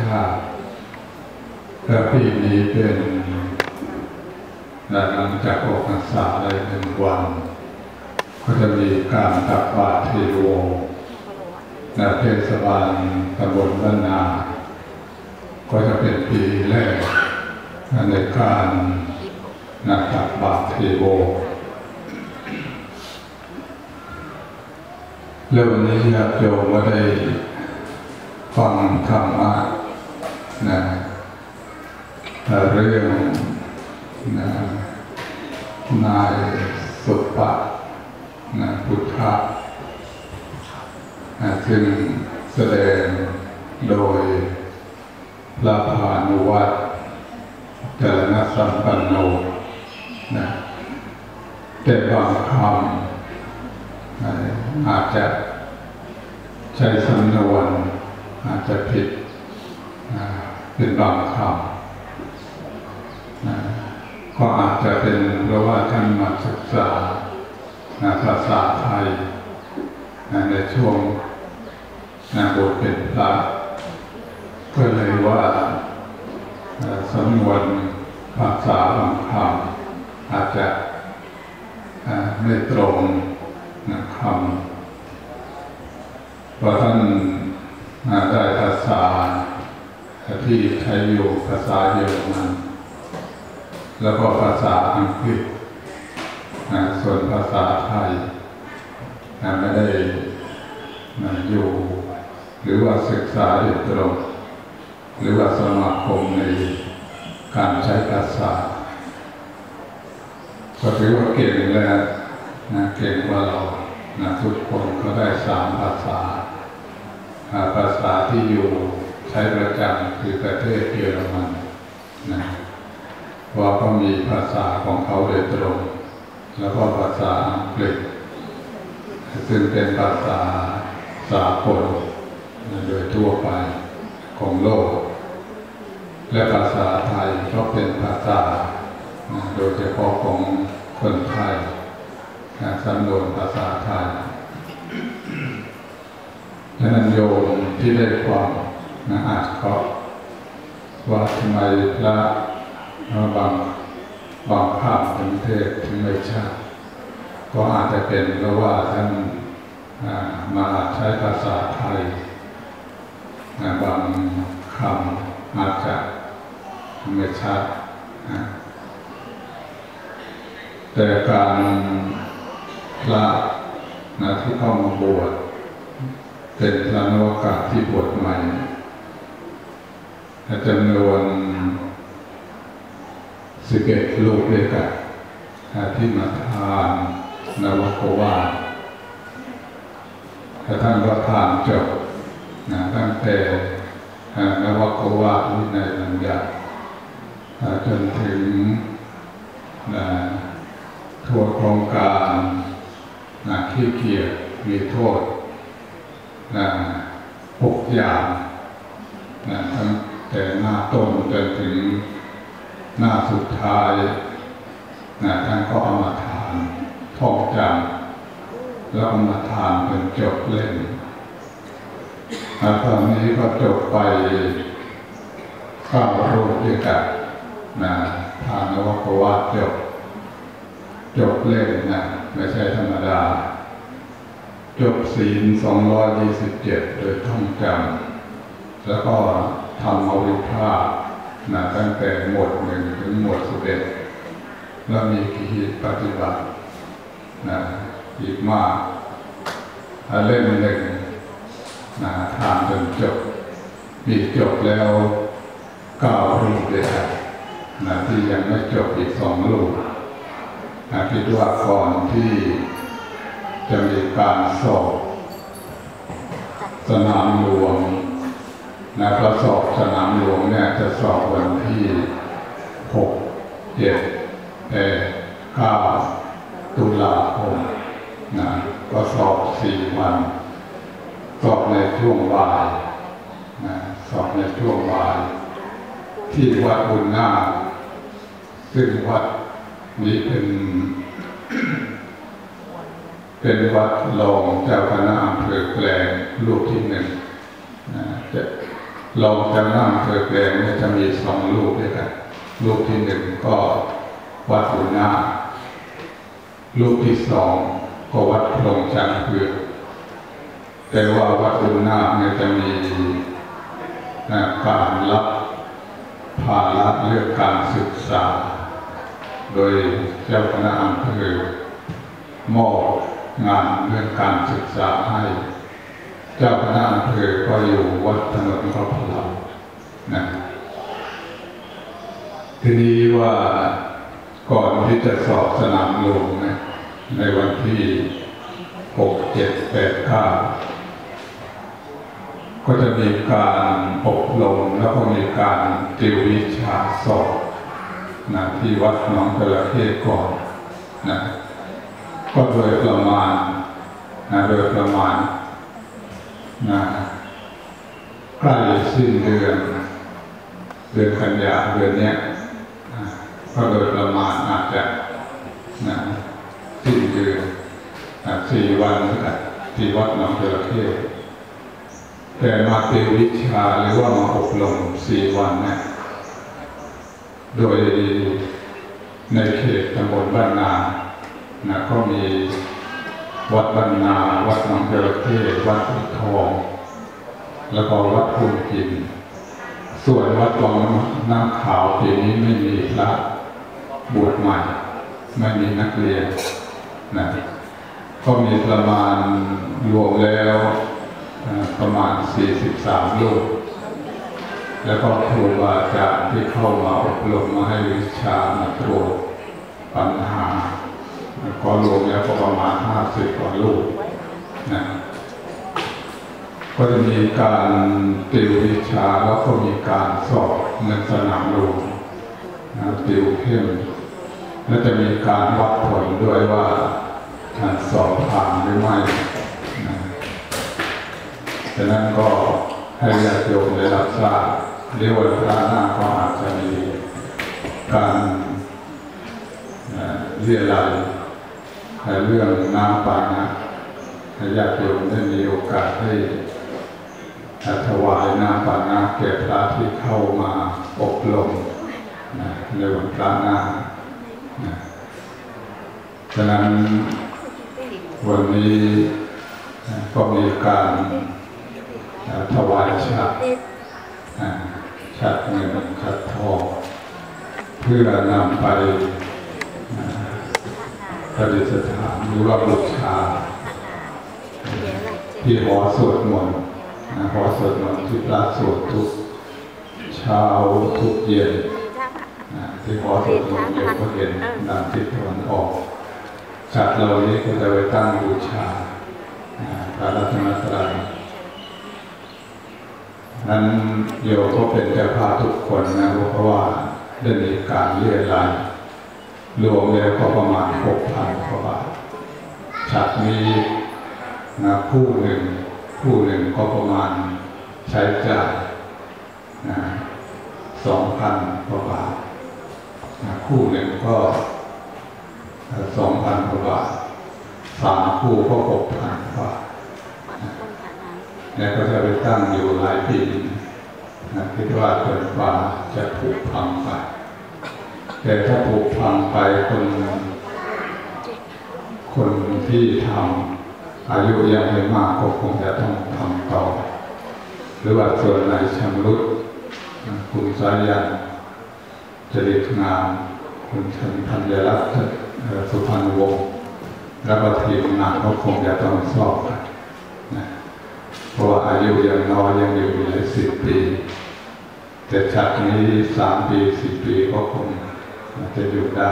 ชาติและปีนี้เป็นหลังจากออกพรรษาได้1 วันก็จะมีการตักบาตรเทโวในเทศบาลตำบลบ้านนาก็จะเป็นปีแรกในการตักบาตรเทโวแล้ววันนี้ญาติโยมก็ได้ฟังธรรมะเรื่องนายสุปะพุทธะซึ่งแสดงโดยพระพานุวัตรจรณสัมปันโนแต่บางคำอาจจะใช้สำนวนอาจจะผิดเป็นบางคำก็อาจจะเป็นเพราะว่าท่านมาศึกษาภาษาไทยในช่วงบทเป็นพระก็เลยว่าสำนวนภาษาบางคำอาจจะไม่ตรงคำเพราะท่านได้ภาษาที่ใช้อยู่ภาษาเยอรมันแล้วก็ภาษาอังกฤษส่วนภาษาไทยไม่ได้อยู่หรือว่าศึกษาโดยตรงหรือว่าสมาคมในการใช้ภาษาก็ถือว่าเก่งแล้วเก่งกว่าเราทุกคนก็ได้3 ภาษาภาษาที่อยู่ใช้ประจำคือประเทศเยอรมันว่าก็มีภาษาของเขาโดยตรงแล้วก็ภาษาอังกฤษซึ่งเป็นภาษาสากลโดยทั่วไปของโลกและภาษาไทยก็เป็นภาษาโดยเฉพาะของคนไทยสำนวนภาษาไทยดังนั้นโยมที่ได้ความอาจเขาว่าทำไมพระบางภาพถึงเทศถึงไม่ชัดก็อาจจะเป็นเพราะว่าท่านมาใช้ภาษาไทยบางคำอาจจะไม่ชัดแต่การพระที่เข้ามาบวชเป็นพระนวากาศที่บวชใหม่จำนวน11 ลูกด้วยกันที่มาทานนวโกวาทท่านก็ทานจบตั้งแต่นวโกวาทวินัยบัญญัติจนถึงโทษของการขี้เกียจมีโทษ6 อย่างตั้งแต่หน้าต้นจนถึงหน้าสุดท้ายท่านก็เอามาทานท่องจำแล้วเอามาทานเป็นจบเล่มตอนนี้ก็จบไป9 รูปด้วยกันทานนวโกวาทจบเล่มไม่ใช่ธรรมดาจบศีล227โดยท่องจำแล้วก็ทำอวิภาคตั้งแต่หมวด 1ถึงหมวด 11แล้วมีกิจปฏิบัติอีกมากเล่ม 1ทานจนจบมีจบแล้ว9 รูปด้วยกันที่ยังไม่จบอีก2 รูปคิดว่าก่อนที่จะมีการสอบสนามหลวงก็สอบสนามหลวงเนี่ยจะสอบวันที่6, 7, 8, 9 ตุลาคมก็สอบ4 วันสอบในช่วงบ่ายสอบในช่วงบ่ายที่วัดบุญนาคซึ่งวัดนี้เป็นวัดรองเจ้าคณะอำเภอแกลงรูปที่ 1 ลองจำนั่งเธอแปลงเนี่ยจะมีสองรูปด้วยกันรูปที่หนึ่งก็วัดอุณารูปที่สองก็วัดพลงจันทร์เผือกแต่ว่าวัดอุณาเนี่ยจะมีการรับภาระเรื่องการศึกษาโดยเจ้าคณะอำเภอมอบงานเรื่องการศึกษาให้เจ้าคณะอำเภอก็อยู่วัดถนนพระพลานะทีนี้ว่าก่อนที่จะสอบสนามหลวงนะในวันที่6, 7, 8, 9ก็จะมีการอบรมแล้วก็มีการติววิชาสอบนะที่วัดหนองจระเข้ก่อนนะก็โดยประมาณนะใกล้สิ้นเดือนกันยาเดือนนี้ก็โดยประมาณอาจจะสิ้นเดือน4 วันนะครับที่วัดหนองจระเข้แต่มาติววิชาหรือว่ามาอบรม4 วันเนี่ยโดยในเขตตำบลบ้านนาก็มีวัดบ้านนาวัดหนองจระเข้วัดอุทองแล้วก็วัดภูมิกินส่วนวัดวังน้ำขาวปีนี้ไม่มีพระบวชใหม่ไม่มีนักเรียนก็มีประมาณรวมแล้วประมาณ43 รูปแล้วก็ครูบาอาจารย์ที่เข้ามาอบรมมาให้วิชามาตรวจปัญหาก็รวมแล้วก็ประมาณ50 กว่ารูปก็จะมีการติววิชาแล้วก็มีการสอบในสนามหลวงติวเข้มและจะมีการวัดผลด้วยว่าสอบผ่านหรือไม่ฉะนั้นก็ให้ญาติโยมได้รับทราบเรียกว่าพระหน้าก็อาจจะมีการเรียรัยเรื่องน้ำปานะให้ญาติโยมได้มีโอกาสได้ถวายน้ำปานะแก่พระที่เข้ามาอบรมในวันพระหน้าฉะนั้นวันนี้ก็มีการถวายฉัตรเงินฉัตรทองเพื่อนำไปประดิษฐานหรือว่าบูชาที่หอสวดมนต์หอสวดมนต์ที่พระสวดทุกเช้าทุกเย็นที่หอสวดมนต์เย็นก็เห็นด้านทิศตะวันออกฉัตรเหล่านี้ก็จะไปตั้งบูชาพระรัตนตรัยนั้นโยมก็เป็นเจ้าภาพทุกคนนะเพราะว่าได้มีการเรียรายรวมแล้วก็ประมาณ 6,000 กว่าบาทฉัตรนี้คู่หนึ่งก็ประมาณใช้จ่าย 2,000 กว่าบาทคู่หนึ่งก็ 2,000 กว่าบาท3 คู่ก็ 6,000 กว่าแล้วก็จะไปตั้งอยู่หลายปีคิดว่าจนกว่าจะผุพังไปแต่ถ้าผุพังไปคนที่ทำอายุยังไม่มากก็คงจะต้องทำต่อหรือว่าส่วนไหนชำรุดคุณสายันจริตงามคุณธัญรัตน์สุพรรณวงศ์แล้วก็ทีมงานก็คงจะต้องสอบเพราะว่าอายุยังน้อยยังอยู่หลาย10 ปีแต่ฉัตรนี้3 ปี 4 ปีก็คงจะอยู่ได้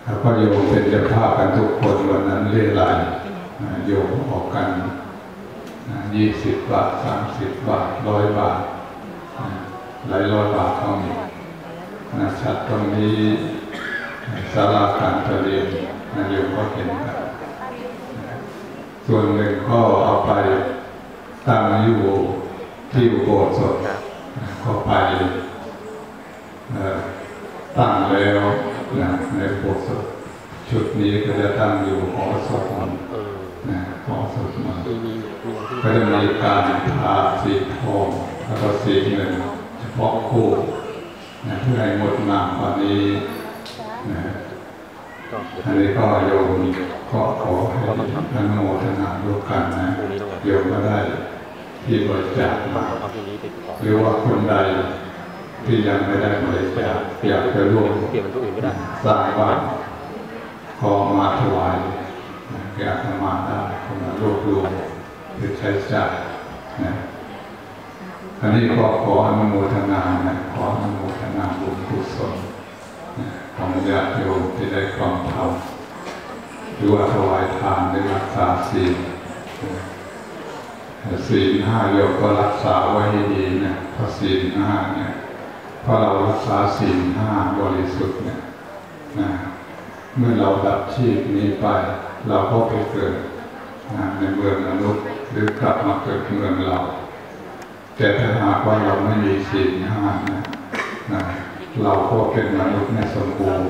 แล้วก็โยมเป็นเจ้าภาพกันทุกคนวันนั้นเรียรายโยมออกกัน20 บาท30 บาท100 บาทหลายร้อยบาทก็มีฉัตรตรงนี้ศาลาการประเรียนโยมก็เห็นกันส่วนหนึ่งก็เอาไปตั้งอยู่ที่อุโบสถก็ไปตั้งแล้วในอุโบสถชุดนี้ก็จะตั้งอยู่หอสวดมนต์หอสวดมนต์ ก็จะมีการทาสีทองแล้วก็สีเงินเฉพาะคู่นะเพื่อให้งดงามกว่านี้นะอันนี้ก็โยมก็ขอให้อนุโมทนาร่วมกันนะโยมก็ได้ที่บริจาคมาหรือว่าคนใดที่ยังไม่ได้บริจาคอยากจะร่วมสร้างบ้านขอมาถวายอยากจะมาได้ขอมารวบรวมเพื่อใช้จ่ายนะอันนี้ก็ขออนุโมทนานะขออนุโมทนาบุญกุศลของญาติโยมที่ได้กองทำหรือว่าถวายทานได้รักษาศีลศีลห้าโยมก็รักษาไว้ให้ดีนะเพราะศีลห้าเนี่ยพอเรารักษาศีลห้าบริสุทธิ์เนี่ยนะเมื่อเราดับชีพนี้ไปเราก็ไปเกิดในเมืองมนุษย์หรือกลับมาเกิดเมืองเราแต่ถ้าหากว่าเราไม่มีศีลห้านะเราก็เป็นมนุษย์ไม่สมบูรณ์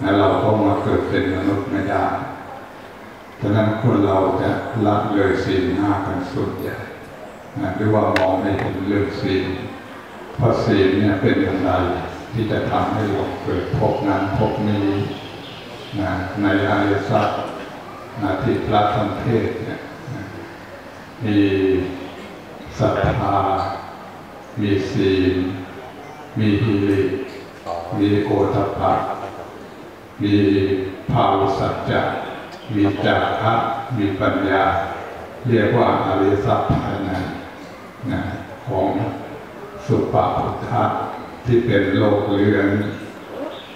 และเราก็มาเกิดเป็นมนุษย์ไม่ได้ฉะนั้นคนเราจะละเลยศีลห้ากันสุดใหญ่หรือว่ามองไม่เห็นเรื่องศีลเพราะศีลเนี่ยเป็นอย่างไรที่จะทำให้เราเกิดภพนั้นภพนี้ในอริยสัจที่พระท่านเทศเนี่ยมีศรัทธามีศีลมีหิริมีโอตตัปปะมีภาวสัจจะมีจาระมีปัญญาเรียกว่าอริยสัจภายในของสุปาพุทธะที่เป็นโลกเรือน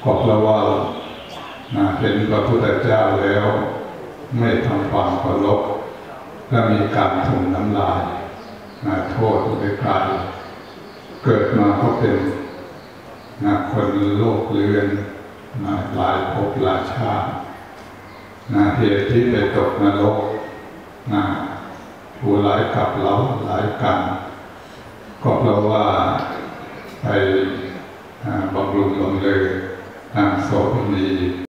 ก็เพราะว่าเป็นพระพุทธเจ้าแล้วไม่ทำความเคารพและมีการถมน้ำลายโทษในการเกิดมาก็เป็นคนโลกเรือนหลายภพหลายชาติเหตุที่ไปตกนรกผู้หลายกับเราหลายกันก็เพราะว่าไปบำรุงบำเรอนางโสเภณี